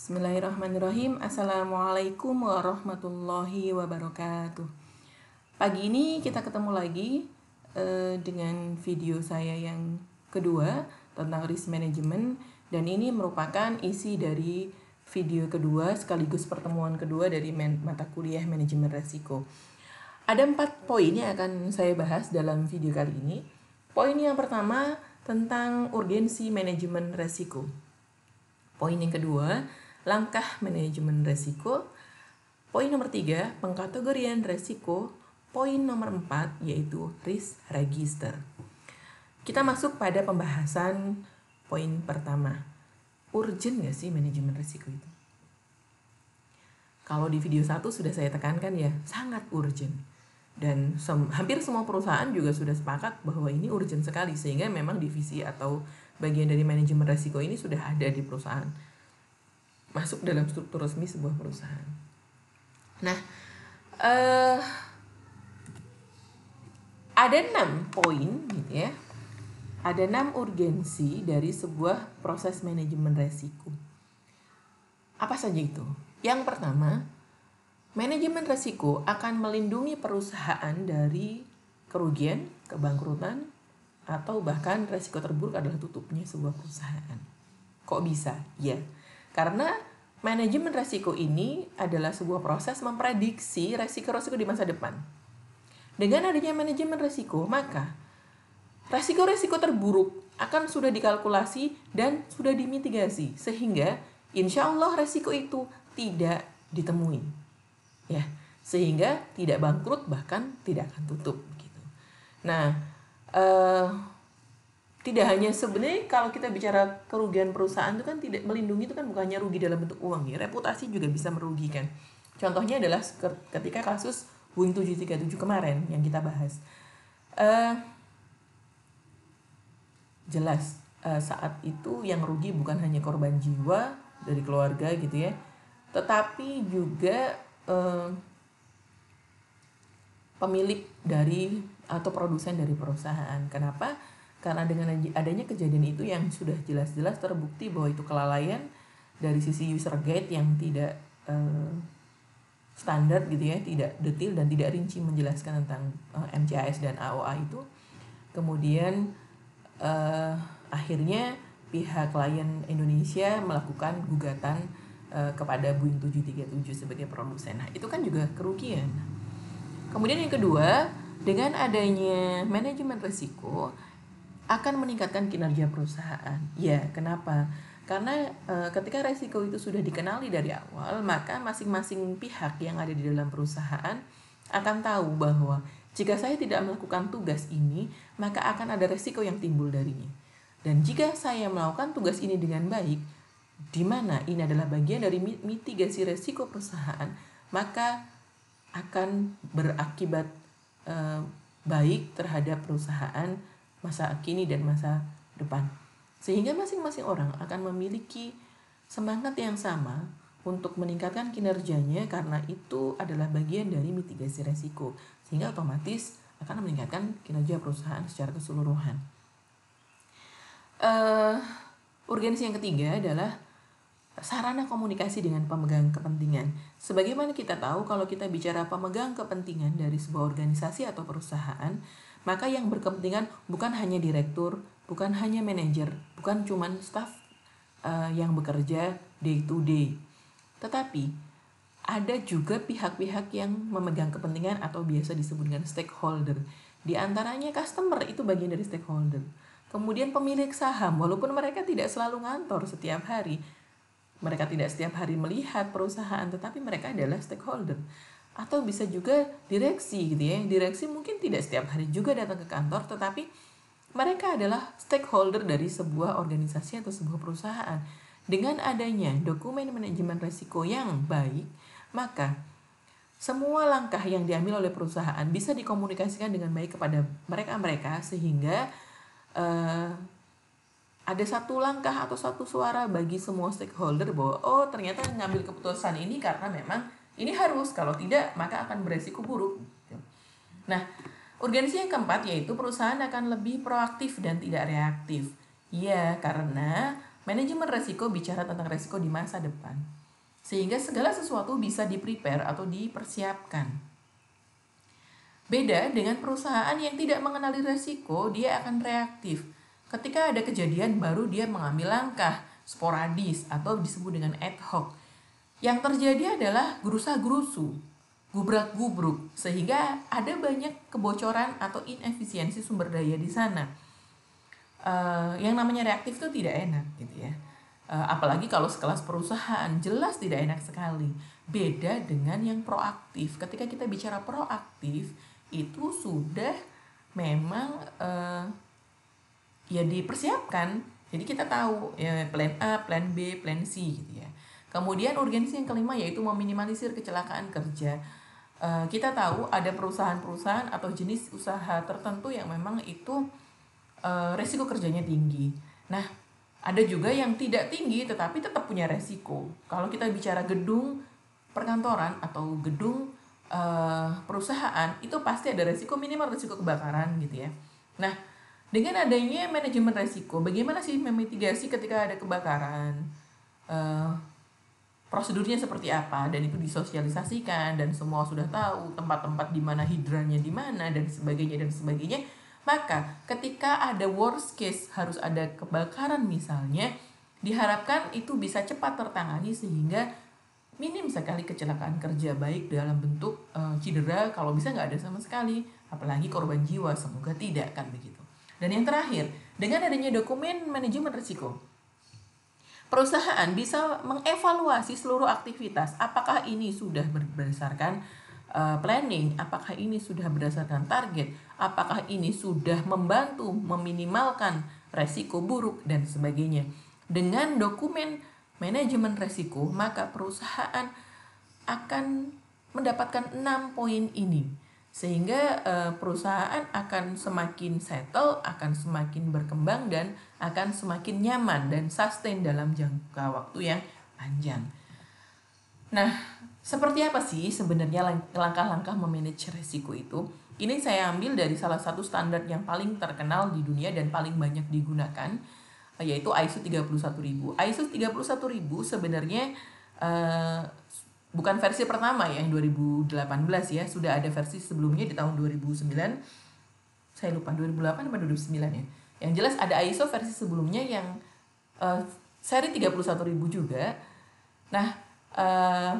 Bismillahirrahmanirrahim. Assalamualaikum warahmatullahi wabarakatuh. Pagi ini kita ketemu lagi dengan video saya yang kedua tentang risk management, dan ini merupakan isi dari video kedua sekaligus pertemuan kedua dari mata kuliah manajemen resiko. Ada 4 poin yang akan saya bahas dalam video kali ini. Poin yang pertama tentang urgensi manajemen resiko. Poin yang kedua, langkah manajemen resiko. Poin nomor 3, pengkategorian resiko. Poin nomor 4, yaitu risk register. Kita masuk pada pembahasan poin pertama. Urgent nggak sih manajemen resiko itu? Kalau di video 1 sudah saya tekankan ya, sangat urgent. Dan hampir semua perusahaan juga sudah sepakat bahwa ini urgent sekali, sehingga memang divisi atau bagian dari manajemen resiko ini sudah ada di perusahaan, masuk dalam struktur resmi sebuah perusahaan. Nah, ada 6 poin gitu ya. Ada 6 urgensi dari sebuah proses manajemen resiko. Apa saja itu? Yang pertama, manajemen resiko akan melindungi perusahaan dari kerugian, kebangkrutan, atau bahkan resiko terburuk adalah tutupnya sebuah perusahaan. Kok bisa? Ya, karena manajemen resiko ini adalah sebuah proses memprediksi resiko-resiko di masa depan. Dengan adanya manajemen resiko, maka resiko-resiko terburuk akan sudah dikalkulasi dan sudah dimitigasi, sehingga insya Allah resiko itu tidak ditemui. Ya, sehingga tidak bangkrut, bahkan tidak akan tutup gitu. Nah, tidak hanya sebenarnya kalau kita bicara kerugian perusahaan itu kan tidak melindungi, itu kan bukannya rugi dalam bentuk uang ya, reputasi juga bisa merugikan. Contohnya adalah ketika kasus Boeing 737 kemarin yang kita bahas. Jelas saat itu yang rugi bukan hanya korban jiwa dari keluarga gitu ya, tetapi juga pemilik dari atau produsen dari perusahaan. Kenapa? Karena dengan adanya kejadian itu yang sudah jelas-jelas terbukti bahwa itu kelalaian dari sisi user guide yang tidak standar gitu ya, tidak detail dan tidak rinci menjelaskan tentang MCAS dan AOA itu. Kemudian akhirnya pihak klien Indonesia melakukan gugatan kepada Boeing 737 sebagai produsen. Nah, itu kan juga kerugian. Kemudian yang kedua, dengan adanya manajemen risiko akan meningkatkan kinerja perusahaan. Ya, kenapa? Karena ketika risiko itu sudah dikenali dari awal, maka masing-masing pihak yang ada di dalam perusahaan akan tahu bahwa jika saya tidak melakukan tugas ini, maka akan ada risiko yang timbul darinya. Dan jika saya melakukan tugas ini dengan baik, di mana ini adalah bagian dari mitigasi risiko perusahaan, maka akan berakibat baik terhadap perusahaan masa kini dan masa depan. Sehingga masing-masing orang akan memiliki semangat yang sama untuk meningkatkan kinerjanya, karena itu adalah bagian dari mitigasi risiko, sehingga otomatis akan meningkatkan kinerja perusahaan secara keseluruhan. Urgensi yang ketiga adalah sarana komunikasi dengan pemegang kepentingan. Sebagaimana kita tahu, kalau kita bicara pemegang kepentingan dari sebuah organisasi atau perusahaan, maka yang berkepentingan bukan hanya direktur, bukan hanya manajer, bukan cuma staff yang bekerja day to day, tetapi ada juga pihak-pihak yang memegang kepentingan atau biasa disebut dengan stakeholder. Di antaranya customer itu bagian dari stakeholder. Kemudian pemilik saham, walaupun mereka tidak selalu ngantor setiap hari, mereka tidak setiap hari melihat perusahaan, tetapi mereka adalah stakeholder. Atau bisa juga direksi gitu ya. Direksi mungkin tidak setiap hari juga datang ke kantor, tetapi mereka adalah stakeholder dari sebuah organisasi atau sebuah perusahaan. Dengan adanya dokumen manajemen risiko yang baik, maka semua langkah yang diambil oleh perusahaan bisa dikomunikasikan dengan baik kepada mereka-mereka, sehingga ada satu langkah atau satu suara bagi semua stakeholder bahwa oh ternyata ngambil keputusan ini karena memang ini harus, kalau tidak maka akan beresiko buruk. Nah, urgensi yang keempat yaitu perusahaan akan lebih proaktif dan tidak reaktif. Ya, karena Manajemen resiko bicara tentang resiko di masa depan, sehingga segala sesuatu bisa di-prepare atau dipersiapkan. Beda dengan perusahaan yang tidak mengenali resiko, dia akan reaktif. Ketika ada kejadian baru dia mengambil langkah sporadis atau disebut dengan ad hoc. Yang terjadi adalah gerusa-gerusu, gubrak-gubruk, sehingga ada banyak kebocoran atau inefisiensi sumber daya di sana. Yang namanya reaktif itu tidak enak gitu ya. Apalagi kalau sekelas perusahaan, jelas tidak enak sekali. Beda dengan yang proaktif. Ketika kita bicara proaktif, itu sudah memang ya dipersiapkan. Jadi kita tahu ya plan A, plan B, plan C gitu ya. Kemudian urgensi yang kelima yaitu meminimalisir kecelakaan kerja. Kita tahu ada perusahaan-perusahaan atau jenis usaha tertentu yang memang itu resiko kerjanya tinggi. Nah, ada juga yang tidak tinggi tetapi tetap punya resiko. Kalau kita bicara gedung perkantoran atau gedung perusahaan, itu pasti ada resiko, minimal resiko kebakaran gitu ya. Nah, dengan adanya manajemen resiko, bagaimana sih memitigasi ketika ada kebakaran? Prosedurnya seperti apa, dan itu disosialisasikan dan semua sudah tahu tempat-tempat di mana hidrannya di mana dan sebagainya. Maka ketika ada worst case harus ada kebakaran misalnya, diharapkan itu bisa cepat tertangani sehingga minim sekali kecelakaan kerja, baik dalam bentuk cedera, kalau bisa nggak ada sama sekali, apalagi korban jiwa, semoga tidak kan begitu. Dan yang terakhir, dengan adanya dokumen manajemen risiko, perusahaan bisa mengevaluasi seluruh aktivitas, apakah ini sudah berdasarkan planning, apakah ini sudah berdasarkan target, apakah ini sudah membantu meminimalkan resiko buruk dan sebagainya. Dengan dokumen manajemen resiko, maka perusahaan akan mendapatkan 6 poin ini, sehingga perusahaan akan semakin settle, akan semakin berkembang, dan akan semakin nyaman dan sustain dalam jangka waktu yang panjang. Nah, seperti apa sih sebenarnya langkah-langkah memanage resiko itu? Ini saya ambil dari salah satu standar yang paling terkenal di dunia dan paling banyak digunakan, yaitu ISO 31000. ISO 31000 sebenarnya bukan versi pertama ya, yang 2018 ya, sudah ada versi sebelumnya di tahun 2009. Saya lupa 2008 atau 2009 ya. Yang jelas ada ISO versi sebelumnya yang seri 31000 juga. Nah,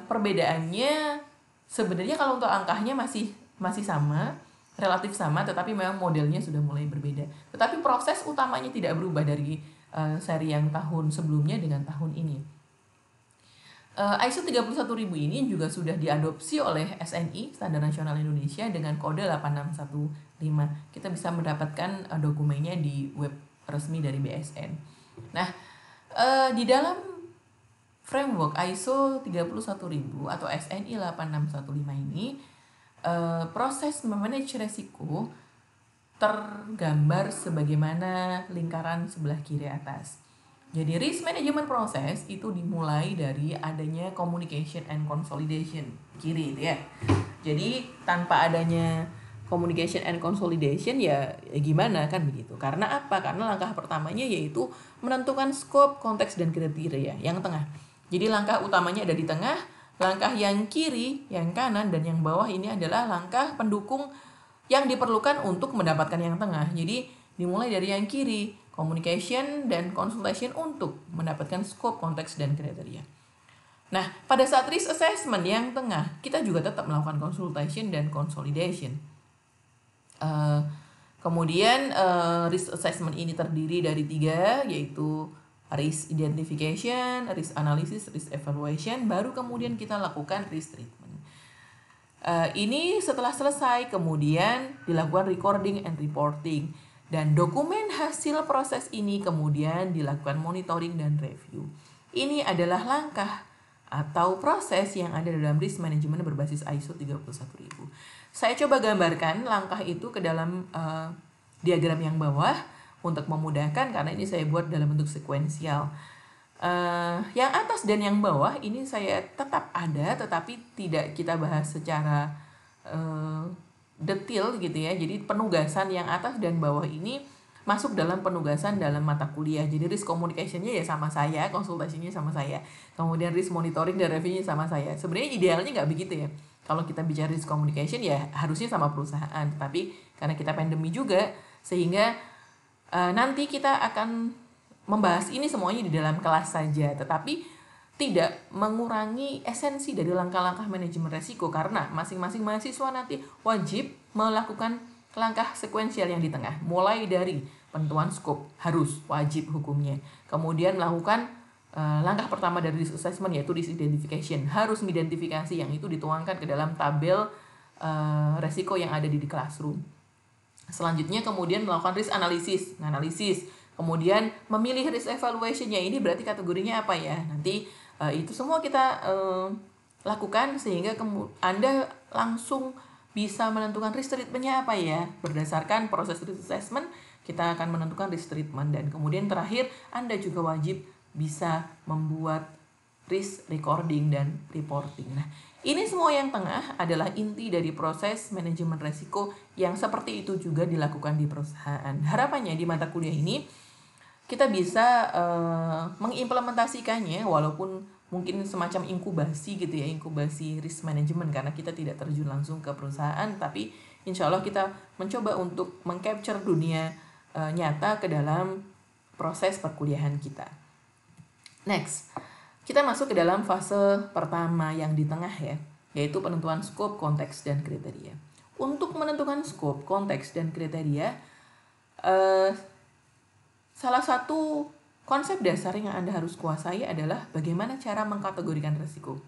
perbedaannya sebenarnya kalau untuk angkanya masih sama, relatif sama, tetapi memang modelnya sudah mulai berbeda. Tetapi proses utamanya tidak berubah dari seri yang tahun sebelumnya dengan tahun ini. ISO 31000 ini juga sudah diadopsi oleh SNI, Standar Nasional Indonesia, dengan kode 8615. Kita bisa mendapatkan dokumennya di web resmi dari BSN. Nah, di dalam framework ISO 31000 atau SNI 8615 ini, proses memanage resiko tergambar sebagaimana lingkaran sebelah kiri atas. Jadi risk management process itu dimulai dari adanya communication and consolidation, kiri itu ya. Jadi tanpa adanya communication and consolidation ya gimana kan begitu. Karena apa? Karena langkah pertamanya yaitu menentukan scope, konteks, dan kriteria yang tengah. Jadi langkah utamanya ada di tengah, langkah yang kiri, yang kanan, dan yang bawah ini adalah langkah pendukung yang diperlukan untuk mendapatkan yang tengah. Jadi dimulai dari yang kiri, communication dan consultation untuk mendapatkan scope, konteks, dan kriteria. Nah, pada saat risk assessment yang tengah, kita juga tetap melakukan consultation dan consolidation. Kemudian risk assessment ini terdiri dari 3, yaitu risk identification, risk analysis, risk evaluation, baru kemudian kita lakukan risk treatment. Ini setelah selesai, kemudian dilakukan recording and reporting. Dan dokumen hasil proses ini kemudian dilakukan monitoring dan review. Ini adalah langkah atau proses yang ada dalam risk management berbasis ISO 31000. Saya coba gambarkan langkah itu ke dalam diagram yang bawah untuk memudahkan, karena ini saya buat dalam bentuk sekuensial. Yang atas dan yang bawah ini saya tetap ada, tetapi tidak kita bahas secara detail gitu ya. Jadi penugasan yang atas dan bawah ini masuk dalam penugasan dalam mata kuliah. Jadi risk communication-nya ya sama saya, konsultasinya sama saya. Kemudian risk monitoring dan reviewnya sama saya. Sebenarnya idealnya nggak begitu ya. Kalau kita bicara risk communication ya harusnya sama perusahaan. Tapi karena kita pandemi juga, sehingga nanti kita akan membahas ini semuanya di dalam kelas saja. Tetapi tidak mengurangi esensi dari langkah-langkah manajemen resiko, karena masing-masing mahasiswa nanti wajib melakukan langkah sekuensial yang di tengah, mulai dari penentuan skop, harus wajib hukumnya, kemudian melakukan langkah pertama dari risk assessment yaitu risk identification, harus mengidentifikasi yang itu dituangkan ke dalam tabel resiko yang ada di classroom. Selanjutnya kemudian melakukan risk analysis, kemudian memilih risk evaluation-nya, ini berarti kategorinya apa ya, nanti itu semua kita lakukan sehingga Anda langsung bisa menentukan risk treatment-nya apa ya. Berdasarkan proses risk assessment, kita akan menentukan risk treatment. Dan kemudian terakhir, Anda juga wajib bisa membuat risk recording dan reporting. Nah, ini semua yang tengah adalah inti dari proses manajemen resiko yang seperti itu juga dilakukan di perusahaan. Harapannya di mata kuliah ini, kita bisa mengimplementasikannya walaupun mungkin semacam inkubasi gitu ya, inkubasi risk management, karena kita tidak terjun langsung ke perusahaan, tapi insya Allah kita mencoba untuk mengcapture dunia nyata ke dalam proses perkuliahan kita. Next, kita masuk ke dalam fase pertama yang di tengah ya, yaitu penentuan skop, konteks, dan kriteria. Untuk menentukan skop, konteks, dan kriteria, salah satu konsep dasar yang Anda harus kuasai adalah bagaimana cara mengkategorikan resiko.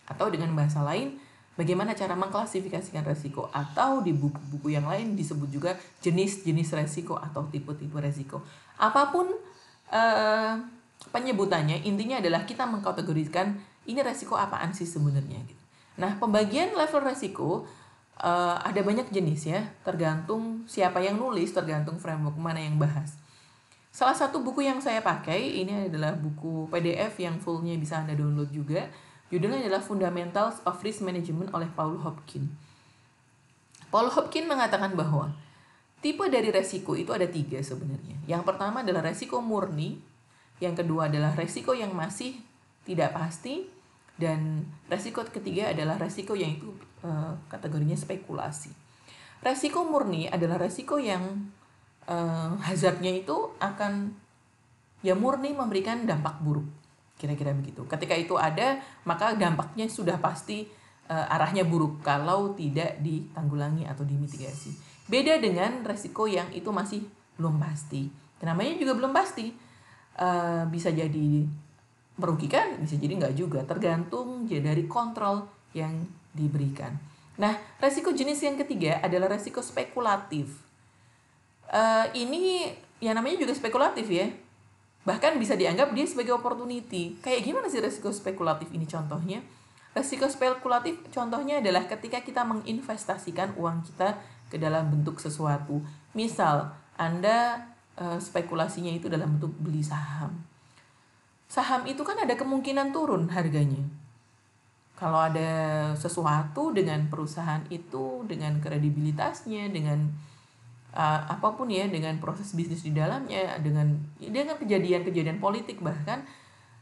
Atau dengan bahasa lain, bagaimana cara mengklasifikasikan resiko. Atau di buku-buku yang lain disebut juga jenis-jenis resiko atau tipe-tipe resiko. Apapun penyebutannya, intinya adalah kita mengkategorikan ini resiko apaan sih sebenarnya. Nah, pembagian level resiko ada banyak jenis ya, tergantung siapa yang nulis, tergantung framework mana yang bahas. Salah satu buku yang saya pakai, ini adalah buku PDF yang fullnya bisa Anda download juga. Judulnya adalah Fundamentals of Risk Management oleh Paul Hopkins. Paul Hopkins mengatakan bahwa tipe dari resiko itu ada 3 sebenarnya. Yang pertama adalah resiko murni, yang kedua adalah resiko yang masih tidak pasti, dan resiko ketiga adalah resiko yang itu kategorinya spekulasi. Resiko murni adalah resiko yang hazardnya itu akan ya murni memberikan dampak buruk, kira-kira begitu. Ketika itu ada, maka dampaknya sudah pasti arahnya buruk kalau tidak ditanggulangi atau dimitigasi. Beda dengan resiko yang itu masih belum pasti. Namanya juga belum pasti, bisa jadi merugikan, bisa jadi enggak juga, tergantung dari kontrol yang diberikan. Nah, resiko jenis yang ketiga adalah resiko spekulatif. Ini ya namanya juga spekulatif ya, bahkan bisa dianggap dia sebagai opportunity. Kayak gimana sih resiko spekulatif ini contohnya? Resiko spekulatif contohnya adalah ketika kita menginvestasikan uang kita ke dalam bentuk sesuatu. Misal Anda spekulasinya itu dalam bentuk beli saham. Saham itu kan ada kemungkinan turun harganya. Kalau ada sesuatu dengan perusahaan itu, dengan kredibilitasnya, dengan apapun ya, dengan proses bisnis di dalamnya, dengan kejadian-kejadian politik, bahkan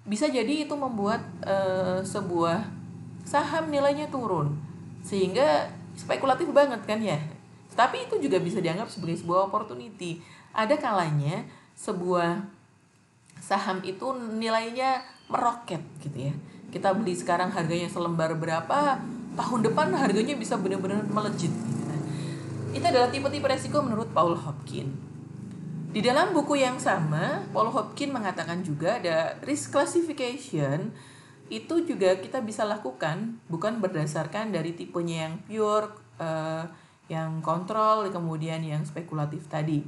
bisa jadi itu membuat sebuah saham nilainya turun, sehingga spekulatif banget kan ya. Tapi itu juga bisa dianggap sebagai sebuah opportunity. Ada kalanya sebuah saham itu nilainya meroket gitu ya. Kita beli sekarang harganya selembar berapa, tahun depan harganya bisa benar-benar melejit gitu. Itu adalah tipe-tipe resiko menurut Paul Hopkins. Di dalam buku yang sama, Paul Hopkins mengatakan juga ada risk classification. Itu juga kita bisa lakukan bukan berdasarkan dari tipenya yang pure, yang kontrol, kemudian yang spekulatif tadi.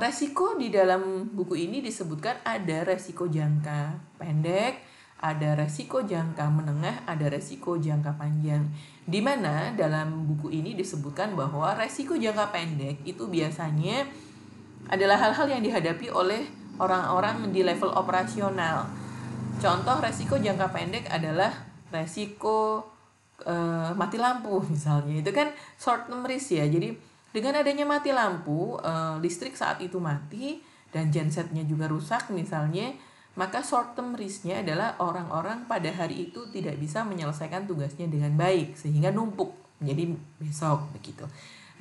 Resiko di dalam buku ini disebutkan ada resiko jangka pendek, ada resiko jangka menengah, ada resiko jangka panjang. Di mana dalam buku ini disebutkan bahwa resiko jangka pendek itu biasanya adalah hal-hal yang dihadapi oleh orang-orang di level operasional. Contoh resiko jangka pendek adalah resiko mati lampu misalnya. Itu kan short term risk ya. Jadi Dengan adanya mati lampu, listrik saat itu mati, dan gensetnya juga rusak misalnya, maka short term risk-nya adalah orang-orang pada hari itu tidak bisa menyelesaikan tugasnya dengan baik, sehingga numpuk menjadi besok begitu.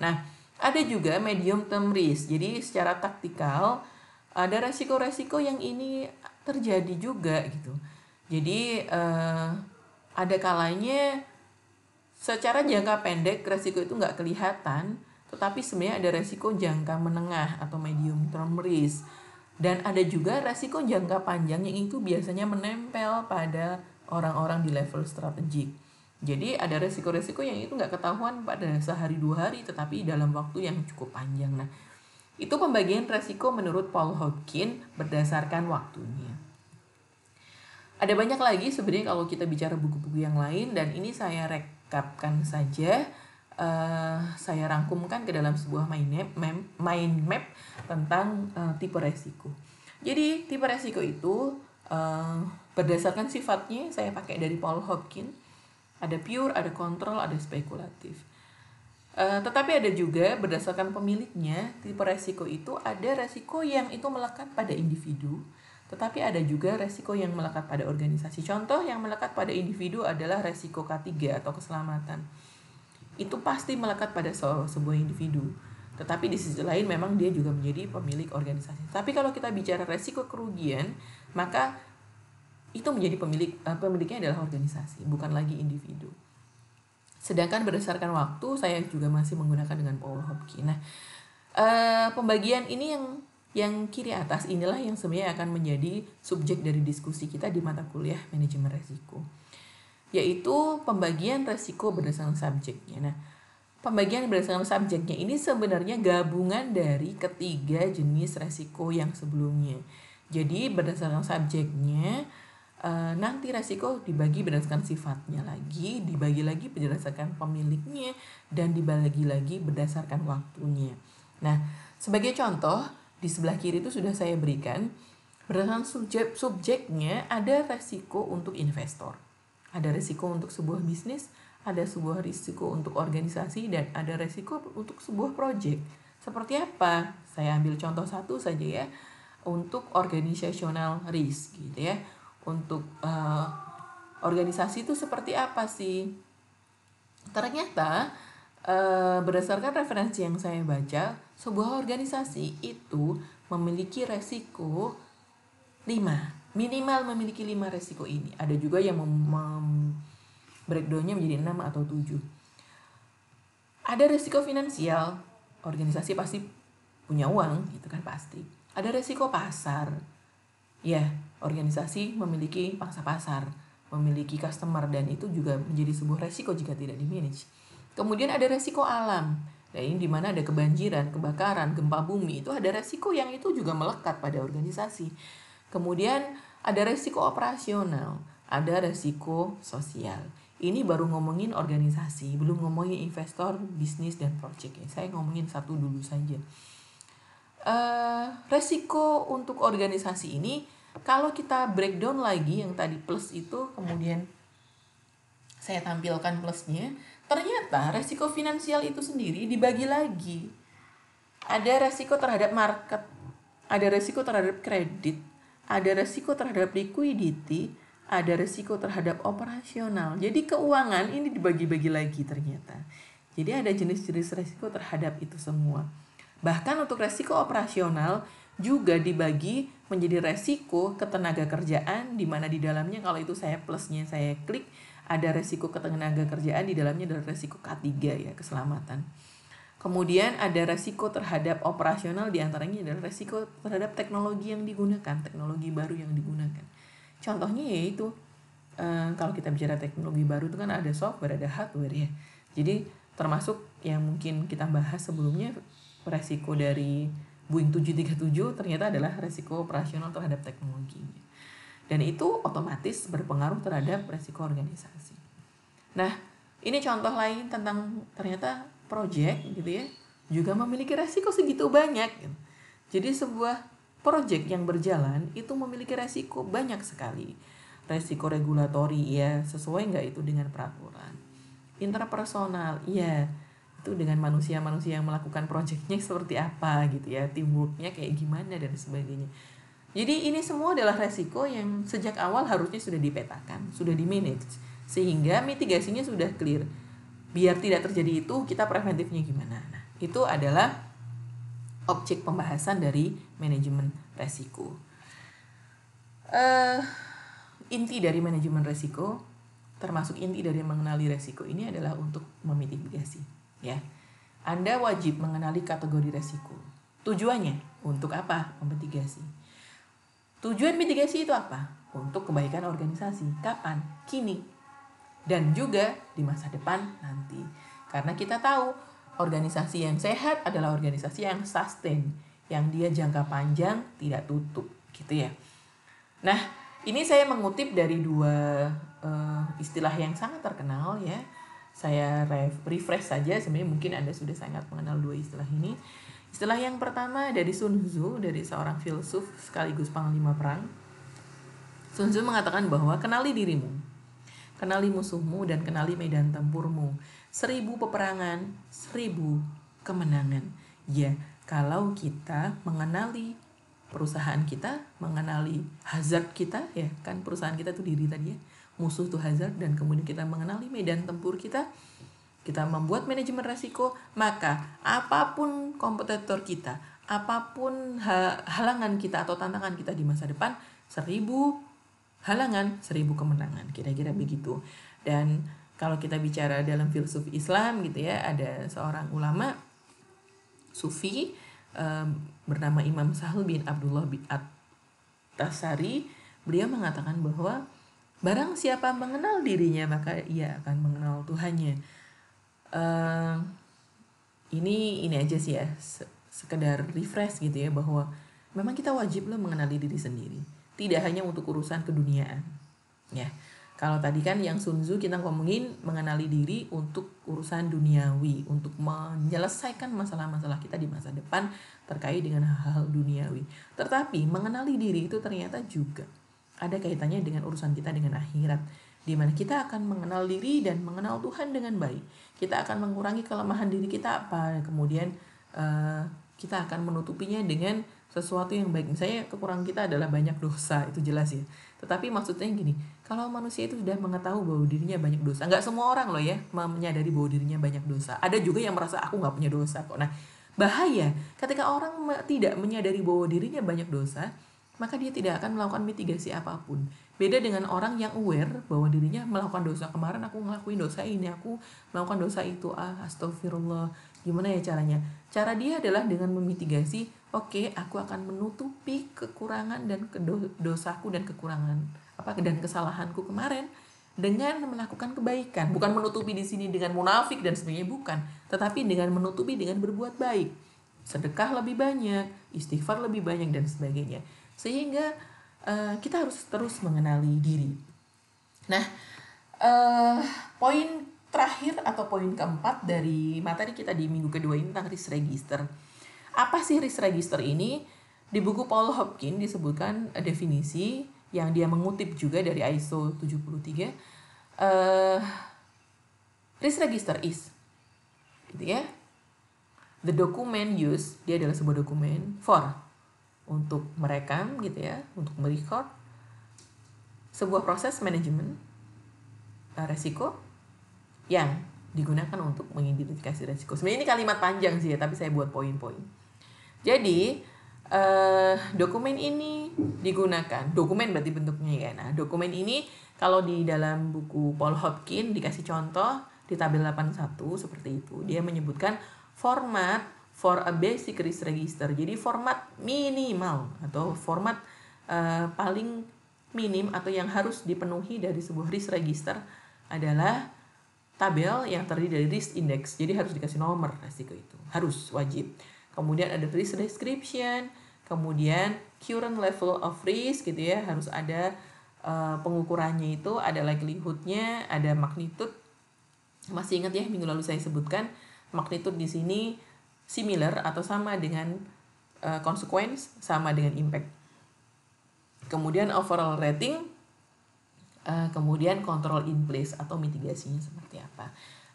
Nah, ada juga medium term risk. Jadi secara taktikal ada resiko-resiko yang ini terjadi juga gitu. Jadi ada kalanya secara jangka pendek resiko itu nggak kelihatan, tetapi sebenarnya ada resiko jangka menengah atau medium term risk. Dan ada juga resiko jangka panjang yang itu biasanya menempel pada orang-orang di level strategik. Jadi ada resiko-resiko yang itu nggak ketahuan pada sehari 2 hari, tetapi dalam waktu yang cukup panjang. Nah, itu pembagian resiko menurut Paul Hodgkin berdasarkan waktunya. Ada banyak lagi sebenarnya kalau kita bicara buku-buku yang lain, dan ini saya rekapkan saja. Saya rangkumkan ke dalam sebuah mind map tentang tipe resiko. Jadi tipe resiko itu berdasarkan sifatnya saya pakai dari Paul Hodgkin. Ada pure, ada kontrol, ada spekulatif. Tetapi ada juga berdasarkan pemiliknya, tipe resiko itu ada resiko yang itu melekat pada individu, tetapi ada juga resiko yang melekat pada organisasi. Contoh yang melekat pada individu adalah resiko K3 atau keselamatan. Itu pasti melekat pada sebuah individu. Tetapi di sisi lain memang dia juga menjadi pemilik organisasi. Tapi kalau kita bicara resiko kerugian, maka itu menjadi pemiliknya adalah organisasi, bukan lagi individu. Sedangkan berdasarkan waktu, saya juga masih menggunakan dengan Paul Hodgkin. Nah, pembagian ini yang kiri atas inilah yang sebenarnya akan menjadi subjek dari diskusi kita di mata kuliah manajemen resiko, yaitu pembagian resiko berdasarkan subjeknya. Nah, pembagian berdasarkan subjeknya ini sebenarnya gabungan dari ketiga jenis resiko yang sebelumnya. Jadi berdasarkan subjeknya, nanti resiko dibagi berdasarkan sifatnya lagi, dibagi lagi berdasarkan pemiliknya, dan dibagi lagi berdasarkan waktunya. Nah, sebagai contoh, di sebelah kiri itu sudah saya berikan, berdasarkan subjeknya ada resiko untuk investor, ada resiko untuk sebuah bisnis, ada sebuah risiko untuk organisasi, dan ada resiko untuk sebuah proyek. Seperti apa? Saya ambil contoh satu saja ya, untuk organizational risk gitu ya. Untuk organisasi itu seperti apa sih? Ternyata berdasarkan referensi yang saya baca, sebuah organisasi itu memiliki resiko 5, minimal memiliki 5 resiko ini. Ada juga yang breakdownnya menjadi 6 atau 7. Ada resiko finansial, organisasi pasti punya uang, gitu kan pasti. Ada resiko pasar, ya organisasi memiliki pangsa pasar, memiliki customer, dan itu juga menjadi sebuah resiko jika tidak di-manage. Kemudian ada resiko alam, nah ini dimana ada kebanjiran, kebakaran, gempa bumi, itu ada resiko yang itu juga melekat pada organisasi. Kemudian ada resiko operasional, ada resiko sosial. Ini baru ngomongin organisasi, belum ngomongin investor, bisnis, dan project ya. Saya ngomongin satu dulu saja. Resiko untuk organisasi ini, kalau kita breakdown lagi yang tadi plus itu, kemudian saya tampilkan plusnya, ternyata resiko finansial itu sendiri dibagi lagi. Ada resiko terhadap market, ada resiko terhadap kredit, ada resiko terhadap liquidity, ada resiko terhadap operasional. Jadi keuangan ini dibagi-bagi lagi ternyata. Jadi ada jenis-jenis resiko terhadap itu semua. Bahkan untuk resiko operasional juga dibagi menjadi resiko ketenaga kerjaan, di mana di dalamnya kalau itu saya plusnya saya klik, ada resiko ketenaga kerjaan, di dalamnya adalah resiko K3 ya, keselamatan. Kemudian ada resiko terhadap operasional, diantaranya adalah resiko terhadap teknologi yang digunakan, teknologi baru yang digunakan. Contohnya yaitu kalau kita bicara teknologi baru itu kan ada software, ada hardware ya. Jadi termasuk yang mungkin kita bahas sebelumnya, resiko dari Boeing 737 ternyata adalah resiko operasional terhadap teknologi. Dan itu otomatis berpengaruh terhadap resiko organisasi. Nah, ini contoh lain tentang ternyata project gitu ya, juga memiliki resiko segitu banyak. Jadi sebuah project yang berjalan itu memiliki resiko banyak sekali. Resiko regulatori ya, sesuai nggak itu dengan peraturan. Interpersonal, ya itu dengan manusia-manusia yang melakukan projectnya seperti apa gitu ya, teamworknya kayak gimana dan sebagainya. Jadi ini semua adalah resiko yang sejak awal harusnya sudah dipetakan, sudah di-manage, sehingga mitigasinya sudah clear. Biar tidak terjadi itu, kita preventifnya gimana? Nah, itu adalah objek pembahasan dari manajemen resiko. Inti dari manajemen resiko, termasuk inti dari mengenali resiko ini adalah untuk memitigasi. Ya, Anda wajib mengenali kategori resiko. Tujuannya untuk apa? Memitigasi. Tujuan mitigasi itu apa? Untuk kebaikan organisasi. Kapan? Kini. Dan juga di masa depan nanti. Karena kita tahu organisasi yang sehat adalah organisasi yang sustain, yang dia jangka panjang tidak tutup, gitu ya. Nah, ini saya mengutip dari dua istilah yang sangat terkenal ya. Saya refresh saja, sebenarnya mungkin Anda sudah sangat mengenal dua istilah ini. Istilah yang pertama dari Sun Tzu, dari seorang filsuf sekaligus panglima perang. Sun Tzu mengatakan bahwa kenali dirimu, kenali musuhmu, dan kenali medan tempurmu. 1000 peperangan, 1000 kemenangan. Ya, kalau kita mengenali perusahaan kita, mengenali hazard kita, ya kan perusahaan kita tuh diri tadi ya, musuh tuh hazard, dan kemudian kita mengenali medan tempur kita membuat manajemen resiko, maka apapun kompetitor kita, apapun halangan kita atau tantangan kita di masa depan, 1000 halangan, 1000 kemenangan, kira-kira begitu. Dan kalau kita bicara dalam filsuf Islam gitu ya, ada seorang ulama sufi bernama Imam Sahal bin Abdullah bin At-Tasari. Beliau mengatakan bahwa barang siapa mengenal dirinya, maka ia akan mengenal Tuhannya. Ini aja sih ya, sekedar refresh gitu ya, bahwa memang kita wajib loh mengenali diri sendiri, tidak hanya untuk urusan keduniaan ya. Kalau tadi kan yang Sun Tzu kita ngomongin mengenali diri untuk urusan duniawi, untuk menyelesaikan masalah-masalah kita di masa depan terkait dengan hal-hal duniawi. Tetapi mengenali diri itu ternyata juga ada kaitannya dengan urusan kita dengan akhirat, di mana kita akan mengenal diri dan mengenal Tuhan dengan baik. Kita akan mengurangi kelemahan diri kita apa, kemudian kita akan menutupinya dengan sesuatu yang baik. Misalnya kekurangan kita adalah banyak dosa, itu jelas ya. Tetapi maksudnya gini, kalau manusia itu sudah mengetahui bahwa dirinya banyak dosa, nggak semua orang loh ya menyadari bahwa dirinya banyak dosa. Ada juga yang merasa aku nggak punya dosa kok. Nah, bahaya ketika orang tidak menyadari bahwa dirinya banyak dosa, maka dia tidak akan melakukan mitigasi apapun. Beda dengan orang yang aware bahwa dirinya melakukan dosa. Kemarin aku ngelakuin dosa ini, aku melakukan dosa itu, astagfirullah. Gimana ya caranya? Cara dia adalah dengan memitigasi, oke, aku akan menutupi kekurangan dan dosaku dan kekurangan dan kesalahanku kemarin dengan melakukan kebaikan. Bukan menutupi di sini dengan munafik dan sebagainya, bukan. Tetapi dengan menutupi dengan berbuat baik. Sedekah lebih banyak, istighfar lebih banyak dan sebagainya. Sehingga kita harus terus mengenali diri. Nah, poin terakhir atau poin keempat dari materi kita di minggu kedua ini tentang risk register. Apa sih risk register ini? Di buku Paul Hopkins disebutkan definisi yang dia mengutip juga dari ISO 73. Risk register is, gitu ya, the document used, dia adalah sebuah dokumen untuk merekam gitu ya, untuk merecord sebuah proses manajemen resiko yang digunakan untuk mengidentifikasi resiko. Sebenarnya ini kalimat panjang sih ya, tapi saya buat poin-poin. Jadi dokumen ini digunakan, dokumen berarti bentuknya ya. Nah, dokumen ini kalau di dalam buku Paul Hopkins dikasih contoh di tabel 81 seperti itu. Dia menyebutkan format for a basic risk register. Jadi format minimal atau format paling minim atau yang harus dipenuhi dari sebuah risk register adalah tabel yang terdiri dari risk index. Jadi harus dikasih nomor resiko itu, harus wajib. Kemudian ada risk description, kemudian current level of risk gitu ya, harus ada pengukurannya itu, ada likelihood-nya, ada magnitude. Masih ingat ya minggu lalu saya sebutkan magnitude di sini similar atau sama dengan consequence, sama dengan impact. Kemudian overall rating, kemudian control in place atau mitigasinya seperti apa.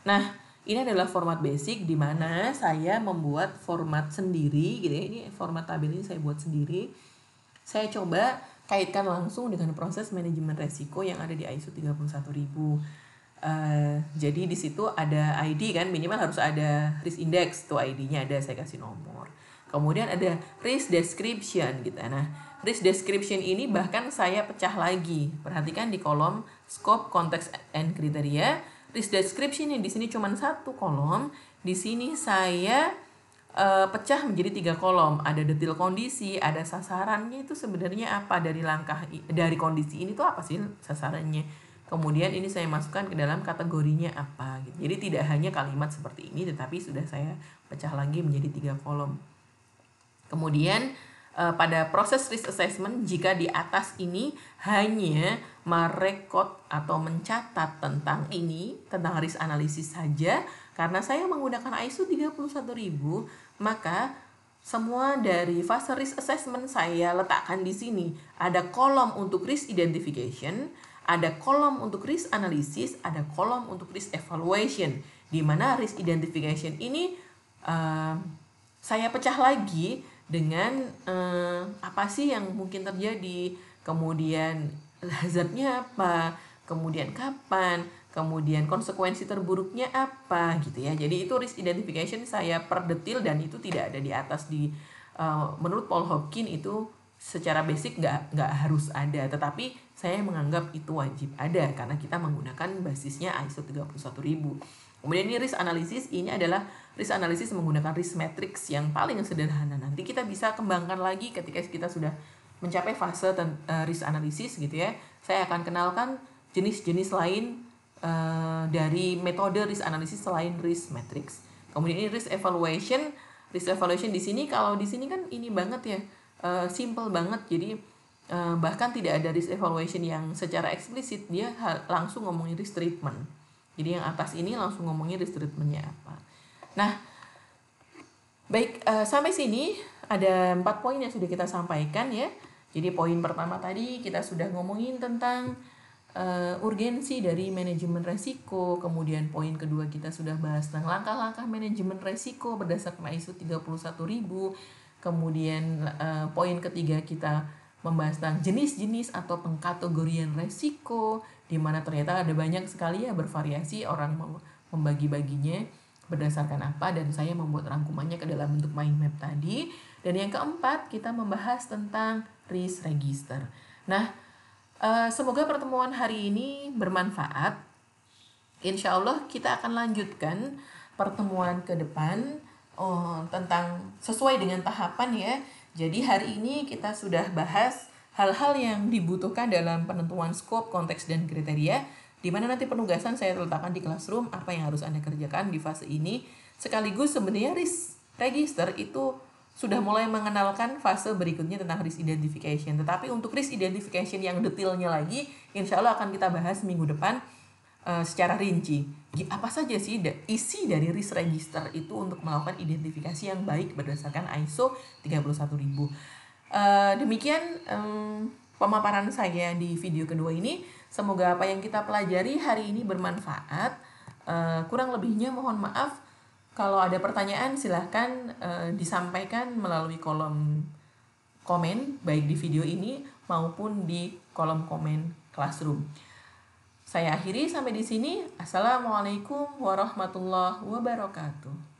Nah, Ini adalah format basic di mana saya membuat format sendiri gitu ya. Ini format tabel ini saya buat sendiri. Saya coba kaitkan langsung dengan proses manajemen resiko yang ada di ISO 31000. Jadi di situ ada ID kan, minimal harus ada risk index, tuh ID-nya ada, saya kasih nomor. Kemudian ada risk description gitu. Nah, risk description ini bahkan saya pecah lagi. Perhatikan di kolom scope, context, and kriteria. Risk description yang di sini cuma satu kolom. Di sini saya pecah menjadi 3 kolom. Ada detail kondisi, ada sasarannya itu sebenarnya apa dari dari kondisi ini tuh apa sih sasarannya. Kemudian ini saya masukkan ke dalam kategorinya apa gitu. Jadi tidak hanya kalimat seperti ini, tetapi sudah saya pecah lagi menjadi 3 kolom. Kemudian pada proses risk assessment, jika di atas ini hanya merekod atau mencatat tentang risk analisis saja, karena saya menggunakan ISO 31000, maka semua dari fase risk assessment saya letakkan di sini. Ada kolom untuk risk identification, ada kolom untuk risk analysis, ada kolom untuk risk evaluation. Di mana risk identification ini saya pecah lagi dengan apa sih yang mungkin terjadi, kemudian hazardnya apa, kemudian kapan, kemudian konsekuensi terburuknya apa gitu ya. Jadi itu risk identification saya perdetil dan itu tidak ada di atas menurut Paul Hopkins itu secara basic nggak harus ada, tetapi saya menganggap itu wajib ada karena kita menggunakan basisnya ISO 31000. Kemudian ini risk analysis, ini adalah risk analysis menggunakan risk matrix yang paling sederhana. Nanti kita bisa kembangkan lagi ketika kita sudah mencapai fase risk analysis gitu ya. Saya akan kenalkan jenis-jenis lain dari metode risk analysis selain risk matrix. Kemudian ini risk evaluation. Risk evaluation di sini, kalau di sini kan ini banget ya, simple banget. Jadi bahkan tidak ada risk evaluation yang secara eksplisit, dia langsung ngomongin risk treatment. Jadi yang atas ini langsung ngomongin risk treatmentnya apa. Nah, baik, sampai sini ada 4 poin yang sudah kita sampaikan ya. Jadi poin pertama tadi kita sudah ngomongin tentang urgensi dari manajemen resiko. Kemudian poin kedua kita sudah bahas tentang langkah-langkah manajemen resiko berdasarkan ISO 31000. Kemudian poin ketiga kita membahas tentang jenis-jenis atau pengkategorian resiko, di mana ternyata ada banyak sekali ya, bervariasi orang membagi-baginya berdasarkan apa, dan saya membuat rangkumannya ke dalam bentuk mind map tadi. Dan yang keempat kita membahas tentang risk register. Nah, semoga pertemuan hari ini bermanfaat. Insya Allah kita akan lanjutkan pertemuan ke depan tentang sesuai dengan tahapan ya. Jadi hari ini kita sudah bahas hal-hal yang dibutuhkan dalam penentuan scope, konteks, dan kriteria, di mana nanti penugasan saya letakkan di classroom apa yang harus Anda kerjakan di fase ini. Sekaligus sebenarnya risk register itu sudah mulai mengenalkan fase berikutnya tentang risk identification. Tetapi untuk risk identification yang detailnya lagi, insya Allah akan kita bahas minggu depan secara rinci. Apa saja sih isi dari risk register itu untuk melakukan identifikasi yang baik berdasarkan ISO 31000. Demikian pemaparan saya di video kedua ini. Semoga apa yang kita pelajari hari ini bermanfaat. Kurang lebihnya mohon maaf. Kalau ada pertanyaan silahkan disampaikan melalui kolom komen, baik di video ini maupun di kolom komen classroom. Saya akhiri sampai di sini. Assalamualaikum warahmatullahi wabarakatuh.